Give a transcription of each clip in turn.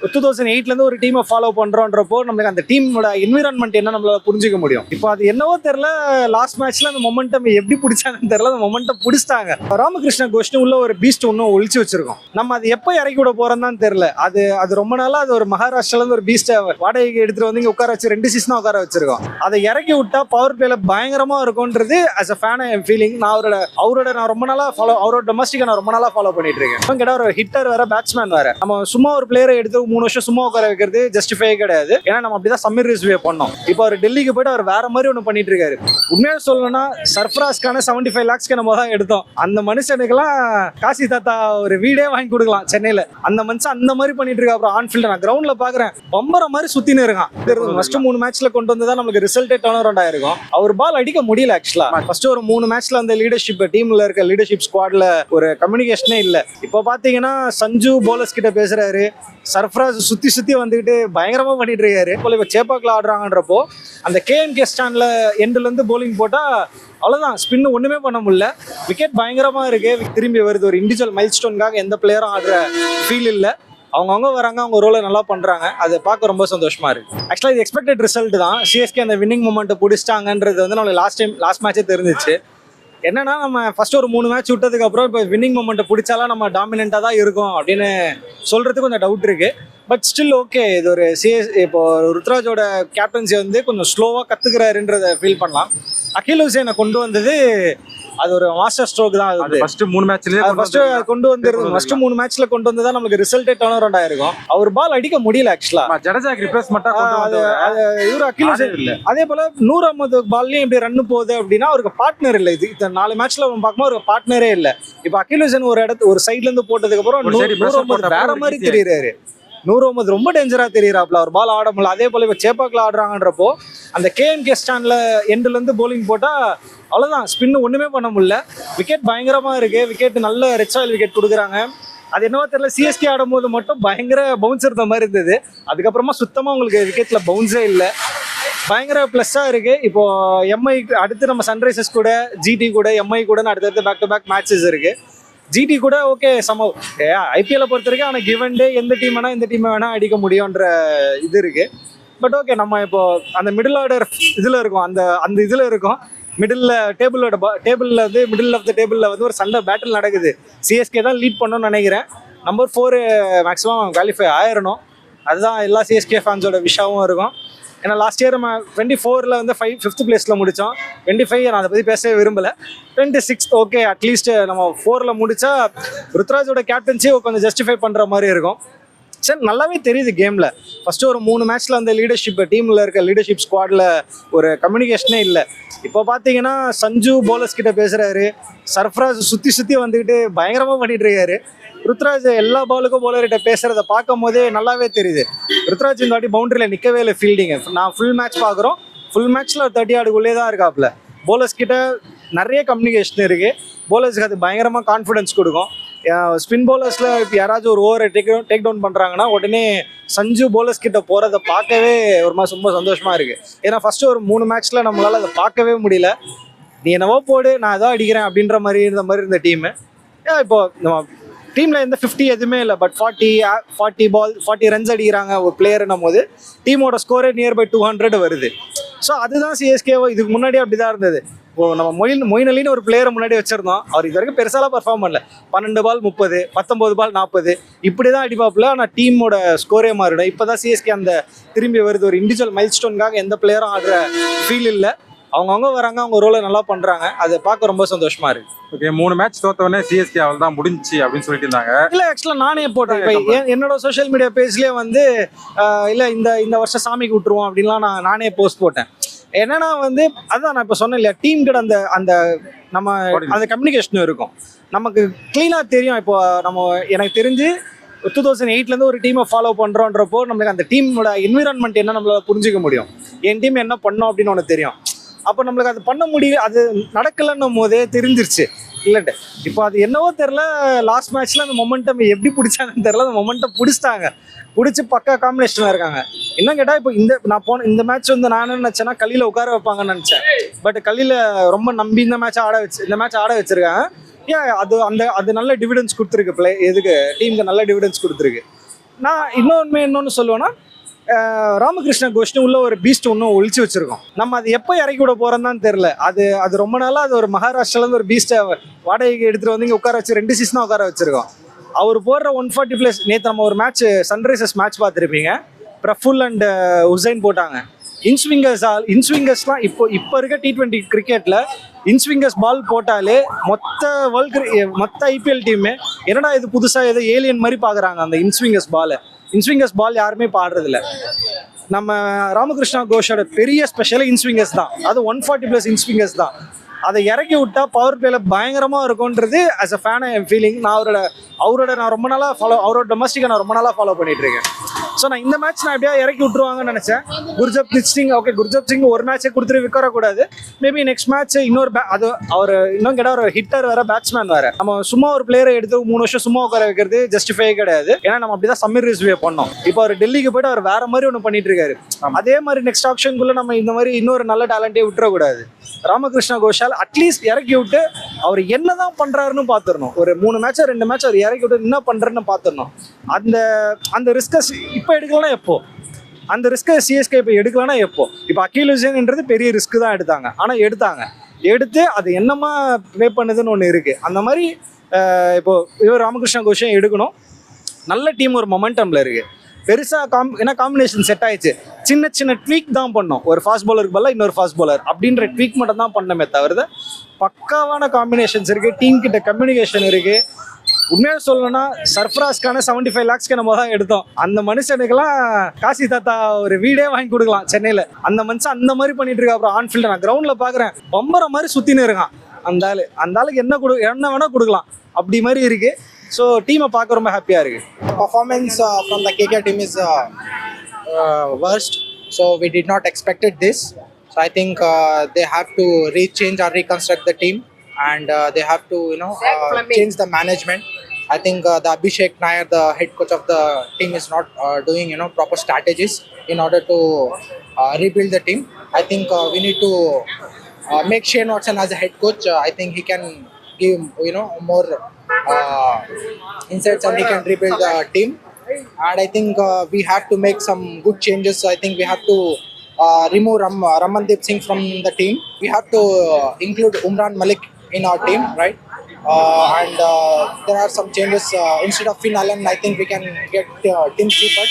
2008லேருந்து ஒரு டீமை ஃபாலோ பண்ணுறோன்றப்போ நம்மளுக்கு அந்த டீமோட என்விரான்மெண்ட் என்ன நம்மளால புரிஞ்சிக்க முடியும். இப்போ அது என்னவோ தெரியல, லாஸ்ட் மேட்ச்ல அந்த மொமெண்டம் எப்படி பிடிச்சாங்கன்னு தெரியல, அந்த மொமெண்டம் பிடிச்சிட்டாங்க. ராமகிருஷ்ண கோஷ்னு உள்ள ஒரு பீஸ்ட் ஒன்றும் ஒழிச்சு வச்சிருக்கோம். நம்ம அது எப்போ இறக்கி விட போறோம் தான் தெரியல. அது ரொம்ப நாளா அது ஒரு மகாராஷ்டிரால ஒரு பீஸ்ட்டை வாடகைக்கு எடுத்துட்டு வந்து இங்க உட்கார வச்சு 2 சீசனா உட்கார வச்சிருக்கோம். அதை இறக்கி விட்டா பவர் பிளேல பயங்கரமா இருக்கும்ன்றது அஸ் அ ஃபேன் ஃபீலிங். நான் நான் ரொம்ப நாளா அவரோட டொமஸ்டிக்கை நான் ரொம்ப நாளா ஃபாலோ பண்ணிட்டு இருக்கேன். கேட்டா ஒரு ஹிட்டர் வேற, பேட்ஸ்மேன் வேற. நம்ம சும்மா ஒரு பிளேயரை எடுத்து 3 வருஷம் சும்மா உட்கார வைக்கிறது ஜஸ்டிஃபை கிடையாது. ஏன்னா நம்ம அப்படிதான் சம்மர் ரிவ்யூ பண்ணோம். இப்போ அவர் டெல்லிக்கு போயிட்டு அவர் வேற மாதிரி ஒன்று பண்ணிட்டு இருக்காரு. உண்மையாக சொல்லணும்னா சர்ஃப்ராஸ்க்கான 75 lakhs நம்ம தான் எடுத்தோம். அந்த மனுஷனுக்கெல்லாம் காசி தாத்தா ஒரு வீடே வாங்கி கொடுக்கலாம் சென்னையில. அந்த மனுஷன் அந்த மாதிரி பண்ணிட்டு இருக்கா. அப்புறம் ஆன்ஃபீல்ட் நான் கிரவுண்ட்ல பாக்குறேன், பம்பர மாதிரி சுத்தின்னு இருக்கான். ஃபர்ஸ்ட் 3 மேட்ச்ல கொண்டு வந்து தான் நமக்கு ரிசல்ட்டே டர்ன் அரவுண்ட் ஆயிருக்கும். அவர் பால் அடிக்க முடியல. ஆக்சுவலா ஃபர்ஸ்ட் ஒரு 3 மேட்ச்ல அந்த லீடர்ஷிப் டீம்ல இருக்க லீடர்ஷிப் ஸ்குவாட்ல ஒரு கம்யூனிகேஷனே இல்ல. இப்போ பாத்தீங்கன்னா சஞ்சு போலர்ஸ் கிட்ட பேசுறாரு, சர்ஃப்ராஸ் சுத்தி வந்துகிட்டு பயங்கரமா பண்ணிட்டு இருக்காரு. இப்போ சேப்பாக்ல ஆடுறாங்கன்றப்போ அந்த கேஎன்கே ஸ்டாண்ட்ல எண்ட்ல இருந்து போலிங் போட்டா அவ்வளவுதான், ஸ்பின் ஒண்ணுமே பண்ண முடியல. விக்கெட் பயங்கரமா இருக்கு, திரும்பி வருது. ஒரு இண்டிவிஜுவல் மைல் ஸ்டோனுக்காக எந்த பிளேயரும் ஆடுற ஃபீல் இல்ல. அவங்க வராங்க, அவங்க ரோலை நல்லா பண்றாங்க. அதை பார்க்க ரொம்ப சந்தோஷமா இருக்கு. ஆக்சுவலா இது எக்ஸ்பெக்டட் ரிசல்ட் தான். சிஎஸ்கே அந்த வின்னிங் மொமெண்ட் பிடிச்சிட்டாங்கன்றது வந்து நம்மளுக்கு லாஸ்ட் மேட்சே தெரிஞ்சிச்சு. என்னன்னா நம்ம ஃபர்ஸ்ட் ஒரு 3 மேட்ச் விட்டதுக்கு அப்புறம் இப்போ வின்னிங் மொமெண்ட்டை பிடிச்சாலாம் நம்ம டாமினெண்டா தான் இருக்கும் அப்படின்னு சொல்றதுக்கு கொஞ்சம் டவுட் இருக்கு. பட் ஸ்டில் ஓகே, இது ஒரு இப்போ ருத்ராஜோட கேப்டன்சி வந்து கொஞ்சம் ஸ்லோவா கத்துக்கிறாருன்றத ஃபீல் பண்ணலாம். அகில் ஹுசேனை கொண்டு வந்தது அது ஒரு மாஸ்டர் ஸ்ட்ரோக் தான். அது ஃபர்ஸ்ட் 3 மேட்ச்ல கொண்டு வந்திருந்தது. ஃபர்ஸ்ட் 3 மேட்ச்ல கொண்டு வந்ததா நமக்கு ரிசல்ட்டே டர்ன் அரவுண்ட் ஆயிருக்கும். அவர் பால் அடிக்க முடியல. ஆக்சுவலா ஜடேஜாக்கு ரிப்ளேஸ்மென்ட்டா இவரு அகில் ஹுசேன் இல்ல. அதே போல நூர் அஹ்மத் பால்லயும் இப்படி ரன் போகுது அப்படின்னா அவருக்கு பார்ட்னர் இல்லை. இது 4 மேட்ச்ல பார்க்கும்போது அவருக்கு பார்ட்னரே இல்லை. இப்போ அகில் ஹுசேன் ஒரு சைட்ல இருந்து போட்டதுக்கு அப்புறம் நூர் அஹ்மத் வேற மாதிரி தெரியுறாரு. நூர் அஹ்மத் ரொம்ப டேஞ்சரா தெரியுறாப்ல. அவர் பால் ஆட முடியல. அதே போல இப்போ சேப்பாக்ல ஆடுறாங்கன்றப்போ அந்த கேஎன்கே ஸ்டாண்ட்ல எண்ட்ல இருந்து போலிங் போட்டா அவ்வளவுதான், ஸ்பின் ஒண்ணுமே பண்ண முடியல. விக்கெட் பயங்கரமா இருக்கு. விக்கெட் நல்ல ரெட் சாயில் விக்கெட் கொடுக்குறாங்க. அது என்னவோ தெரியல, சிஎஸ்கே ஆடும்போது மட்டும் பயங்கர பவுன்ஸ் இருந்த மாதிரி இருந்தது. அதுக்கப்புறமா சுத்தமா உங்களுக்கு விக்கெட்ல பவுன்ஸே இல்லை. பயங்கர ப்ளஸ்ஸாக இருக்கு. இப்போ எம்ஐ அடுத்து நம்ம சன்ரைசர்ஸ் கூட, ஜிடி கூட, எம்ஐ கூட அடுத்தடுத்து பேக் டு பேக் மேட்சஸ் இருக்கு. ஜிடி கூட ஓகே ஐபிஎல்லை பொறுத்த வரைக்கும் ஆனால் கிவன் டே எந்த டீம் வேணா இந்த டீமை வேணா அடிக்க முடியும்ன்ற இது இருக்கு. பட் ஓகே, நம்ம இப்போ அந்த மிடில் ஆர்டர் இதில் இருக்கும், அந்த இதில் இருக்கும். டேபிளில் வந்து மிடில் ஆஃப் த டேபிளில் வந்து ஒரு சண்டை பேட்டில் நடக்குது. சிஎஸ்கே தான் லீட் பண்ணணும்னு நினைக்கிறேன். நம்பர் 4 மேக்ஸிமம் குவாலிஃபை ஆயிடணும். அதுதான் எல்லா சிஎஸ்கே ஃபேன்ஸோட விஷயமும் இருக்கும். ஏன்னா லாஸ்ட் இயர் நம்ம 24ல் வந்து 5th பிளேஸில் முடித்தோம். 25 நான் அதை பற்றி பேசவே விரும்பலை. 26 ஓகே, அட்லீஸ்ட் நம்ம 4ல் முடித்தா ருத்ராஜோட கேப்டன்சி கொஞ்சம் ஜஸ்டிஃபை பண்ணுற மாதிரி இருக்கும். சரி, நல்லாவே தெரியுது கேமில். ஃபஸ்ட்டு ஒரு 3 மேட்ச்சில் அந்த லீடர்ஷிப் டீமில் இருக்க லீடர்ஷிப் ஸ்குவாடில் ஒரு கம்யூனிகேஷனே இல்லை. இப்போ பார்த்தீங்கன்னா சஞ்சு போலர்ஸ் கிட்ட பேசுகிறாரு, சர்ஃப்ராஸ் சுற்றி வந்துக்கிட்டு பயங்கரமாக பண்ணிட்டு இருக்காரு. ருத்ராஜ் எல்லா பாலுக்கும் போலர்கிட்ட பேசுகிறத பார்க்கும் போதே நல்லாவே தெரியுது. ருத்ராஜ் இந்த வாட்டி பவுண்டரியில் நிற்கவே இல்லை. ஃபீல்டிங்கு நான் ஃபுல் மேட்ச் பார்க்குறோம். ஃபுல் மேட்ச்சில் 30 ஆடுக்குள்ளே தான் இருக்காப்புல. போலர்ஸ் கிட்ட நிறைய கம்யூனிகேஷன் இருக்குது. போலர்ஸ்க்கு அது பயங்கரமாக கான்ஃபிடன்ஸ் கொடுக்கும். ஸ்பின் போலர்ஸில் இப்போ யாராச்சும் ஒரு ஓவரை டேக் டவுன் பண்ணுறாங்கன்னா உடனே சஞ்சு போலர்ஸ் கிட்ட போகிறத பார்க்கவே ஒரு மாதிரி ரொம்ப சந்தோஷமாக இருக்குது. ஏன்னா ஃபஸ்ட்டு ஒரு 3 மேட்ச்சில் நம்மளால் அதை பார்க்கவே முடியல. நீ என்னவோ போடு, நான் ஏதோ அடிக்கிறேன் அப்படின்ற மாதிரி இருந்த டீமு. இப்போ நம்ம டீமில் எந்த 50 எதுவுமே இல்லை. பட் 40 ரன்ஸ் அடிக்கிறாங்க ஒரு பிளேயர்னும் போது டீமோட ஸ்கோரே நியர்பை 200 வருது. ஸோ அதுதான் சிஎஸ்கேவோ இதுக்கு முன்னாடி அப்படி தான் இருந்தது. இப்போ நம்ம மொயின் அலின்னு ஒரு பிளேயரை முன்னாடி வச்சிருந்தோம். அவர் இது வரைக்கும் பெருசாலாம் பர்ஃபார்ம் பண்ணல. 12 பால் 30, 19 பால் 40 இப்படி தான் அடிப்பாப்புல. ஆனால் டீமோட ஸ்கோரே மாறிடும். இப்போ தான் சிஎஸ்கே அந்த திரும்பி வருது. ஒரு இண்டிவிஜுவல் மைல் ஸ்டோனுக்காக எந்த பிளேயரும் ஆடுற ஃபீல் இல்லை. அவங்க வராங்க, அவங்க ரோலை நல்லா பண்றாங்க. அதை பார்க்க ரொம்ப சந்தோஷமா இருக்கு. ஓகே, 3 மேட்ச் தோத்தவனே சிஎஸ்கே அவள் தான் முடிஞ்சு அப்படின்னு சொல்லிட்டு இருந்தாங்க. இல்லை, ஆக்சுவலாக நானே போட்டேன். என்னோட சோஷியல் மீடியா பேஜ்லேயே வந்து இல்லை இந்த வருஷம் சாமிக்கு விட்டுருவோம் அப்படின்லாம் நானே போஸ்ட் போட்டேன். என்னன்னா வந்து அதான் நான் இப்போ சொன்னேன் இல்லையா, டீம் கிட்ட அந்த நம்ம அந்த கம்யூனிகேஷன் இருக்கும். நமக்கு கிளீனாக தெரியும். இப்போ எனக்கு தெரிஞ்சு 2008லேருந்து ஒரு டீமை ஃபாலோ பண்ணுறோன்றப்போ நம்மளுக்கு அந்த டீமோட என்விரான்மெண்ட் என்ன நம்மளால புரிஞ்சிக்க முடியும். என் டீம் என்ன பண்ணோம் அப்படின்னு ஒன்று தெரியும். அப்போ நம்மளுக்கு அது பண்ண முடியல, அது நடக்கலைன்னும் போதே தெரிஞ்சிருச்சு இல்லைட்டு. இப்போ அது என்னவோ தெரில, லாஸ்ட் மேட்ச்ல அந்த மொமெண்டம் எப்படி பிடிச்சாங்கன்னு தெரில, அந்த மொமெண்டம் பிடிச்சிட்டாங்க. பிடிச்சி பக்கா காம்பினேஷனாக இருக்காங்க. என்ன கேட்டால் இப்போ இந்த மேட்ச் வந்து நான் என்ன நினச்சேன்னா கல்லியில் உட்கார வைப்பாங்கன்னு நினச்சேன். பட் கல்லியில் ரொம்ப நம்பி இந்த மேட்ச் ஆட வச்சிருக்காங்க. ஏன் அது நல்ல டிவிடன்ஸ் கொடுத்துருக்கு. எதுக்கு டீமுக்கு நல்ல டிவிடன்ஸ் கொடுத்துருக்கு. நான் இன்னொன்று சொல்லுவேன்னா ராமகிருஷ்ண கோஷ்னு உள்ள ஒரு பீஸ்ட் இன்னும் ஒழிச்சு வச்சிருக்கோம். நம்ம அது எப்போ இறக்கி விட போறோம்னு தான் தெரியல. அது ரொம்ப நாளாக அது ஒரு மகாராஷ்டிராலேருந்து ஒரு பீஸ்ட்டை வாடகைக்கு எடுத்துகிட்டு வந்து இங்கே உட்கார வச்சு 2 சீசனாக உட்கார வச்சிருக்கோம். அவர் போடுற 140+, நேற்று நம்ம ஒரு மேட்ச் சன்ரைசர்ஸ் மேட்ச் பார்த்துருப்பீங்க, பிரஃபுல் அண்ட் உசைன் போட்டாங்க. இன்ஸ்விங்கர்ஸ்லாம் இப்போ இருக்க T20 கிரிக்கெட்டில் இன்ஸ்விங்கர்ஸ் பால் போட்டாலே மொத்த IPL டீமே என்னடா இது புதுசாக ஏதோ ஏலியன் மாதிரி பார்க்குறாங்க அந்த இன்ஸ்விங்கர்ஸ் பால் யாருமே பாடுறதில்ல. நம்ம ராமகிருஷ்ணா கோஷோட பெரிய ஸ்பெஷலே இன்ஸ்விங்கர்ஸ் தான். அது 140+ இன்ஸ்விங்கர்ஸ் தான். அதை இறக்கி விட்டா பவர் பிளேல பயங்கரமாக இருக்கும்ன்றது ஆஸ் அ ஃபேன் என் ஃபீலிங். நான் அவரோட ரொம்ப நாளாக அவரோட டொமஸ்டிக்கை நான் ரொம்ப நாளாக ஃபாலோ பண்ணிட்டு இருக்கேன். ஸோ நான் இந்த மேட்ச் நான் எப்படியா இறக்கி விட்டுருவாங்கன்னு நினச்சேன். குர்ஜப்ரீத் சிங் ஒரு மேட்சே கொடுத்துட்டு விற்கக்கூடாது. மேபி நெக்ஸ்ட் மேட்ச் அது அவர் இன்னும் கேட்டால் ஒரு ஹிட்டர் வேற, பேட்ஸ்மேன் வேற. நம்ம சும்மா ஒரு பிளேயரை எடுத்து 3 வருஷம் சும்மா உட்கார வைக்கிறது ஜஸ்டிஃபை கிடையாது. ஏன்னா நம்ம அப்படிதான் சமீர் ரிஸ்வே பண்ணோம். இப்போ அவர் டெல்லிக்கு போயிட்டு அவர் வேற மாதிரி ஒன்று பண்ணிட்டு இருக்காரு. அதே மாதிரி நெக்ஸ்ட் ஆப்ஷனுக்குள்ள நம்ம இந்த மாதிரி இன்னொரு நல்ல டேலண்டே விட்டுறக்கூடாது. ராமகிருஷ்ணா கோஷால் அட்லீஸ்ட் இறக்கி விட்டு அவர் என்னதான் பண்றாருன்னு பார்த்துடணும். ஒரு 3 மேட்ச் 2 மேட்ச் அவர் இறக்கி விட்டு என்ன பண்றேன்னு பார்த்துடணும். அந்த ரிஸ்கை இப்போ எடுக்கலன்னா எப்போ? அந்த ரிஸ்கை சிஎஸ்கே இப்போ எடுக்கலன்னா எப்போ? இப்போ அகில் ஹுசைன்ன்றது பெரிய ரிஸ்க் தான் எடுத்தாங்க. ஆனால் எடுத்து அது என்னமா ப்ளே பண்ணுதுன்னு ஒன்று இருக்குது. அந்த மாதிரி இப்போ இவர் ராமகிருஷ்ணா கோஷம் எடுக்கணும். நல்ல டீம் ஒரு மொமெண்டமில் இருக்குது. பெருசாக ஏன்னா காம்பினேஷன் செட் ஆயிடுச்சு. சின்ன ட்வீக் தான் பண்ணோம். ஒரு ஃபாஸ்ட் பவுலருக்கு பதிலாக இன்னொரு ஃபாஸ்ட் பவுலர் அப்படின்ற ட்வீக் மட்டும் தான் பண்ணமே தவிர பக்காவான காம்பினேஷன்ஸ் இருக்குது. டீம் கிட்ட கம்யூனிகேஷன் இருக்குது. உண்மையாக சொல்லணும்னா சர்ஃப்ராஸ்க்கான 75 lakhs நம்ம தான் எடுத்தோம். அந்த மனுஷனுக்கெல்லாம் காசி தாத்தா ஒரு வீடே வாங்கி கொடுக்கலாம் சென்னையில். அந்த மனுஷன் அந்த மாதிரி பண்ணிட்டு இருக்கா. அப்புறம் ஆன்ஃபீல்டு நான் கிரவுண்டில் பார்க்குறேன், பம்பர மாதிரி சுற்றின்னு இருக்கான். அந்த ஆளுக்கு என்ன வேணா கொடுக்கலாம் அப்படி மாதிரி இருக்கு. ஸோ டீமை பார்க்க ரொம்ப ஹாப்பியாக இருக்கு. Performance from the KKR team is worst, so we did not expected this. So I think they have to rechange or reconstruct the team, and they have to change the management. I think the Abhishek Nair, the head coach of the team, is not doing proper strategies in order to rebuild the team. I think we need to make Shane Watson as a head coach. I think he can give more insights and he can rebuild the team. And I think we have to make some good changes. I think we have to remove Ramandeep Singh from the team. We have to include Umran Malik in our team, right? And there are some changes. Instead of Finn Allen, I think we can get Tim Seifert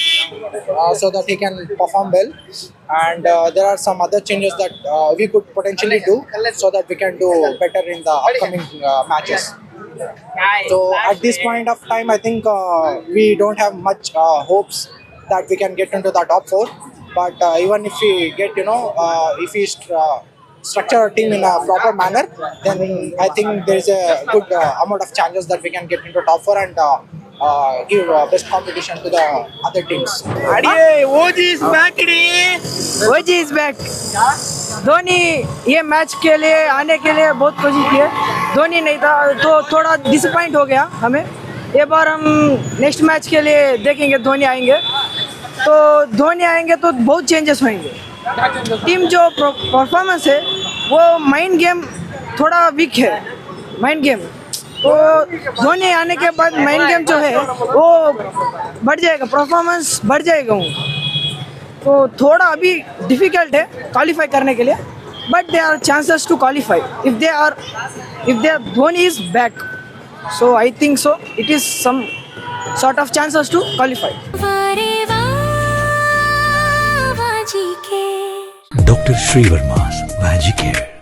so that he can perform well. And there are some other changes that we could potentially do so that we can do better in the upcoming matches. So at this point of time, I think we don't have much hopes that we can get into the top 4. But even if we get, if we structure our team in a proper manner, then I think there is a good amount of chances that we can get into top 4 and give best competition to the other teams. OG is back. OG is back. Dhoni ये match के लिए आने के लिए बहुत कोशिश की है. धोनी नहीं था तो थोड़ा डिसअपॉइंट हो गया हमें. ये बार हम नेक्स्ट मैच के लिए देखेंगे. धोनी आएंगे तो बहुत चेंजेस होंगे. टीम जो परफॉर्मेंस है वो माइंड गेम थोड़ा वीक है. माइंड गेम तो धोनी आने के बाद माइंड गेम जो है वो बढ़ जाएगा, परफॉर्मेंस बढ़ जाएगा. तो थोड़ा अभी डिफिकल्ट है क्वालिफाई करने के लिए, but they are chances to qualify if their Dhoni is back. So I think so it is some sort of chances to qualify. Dr. Sri Verma's Magic Care.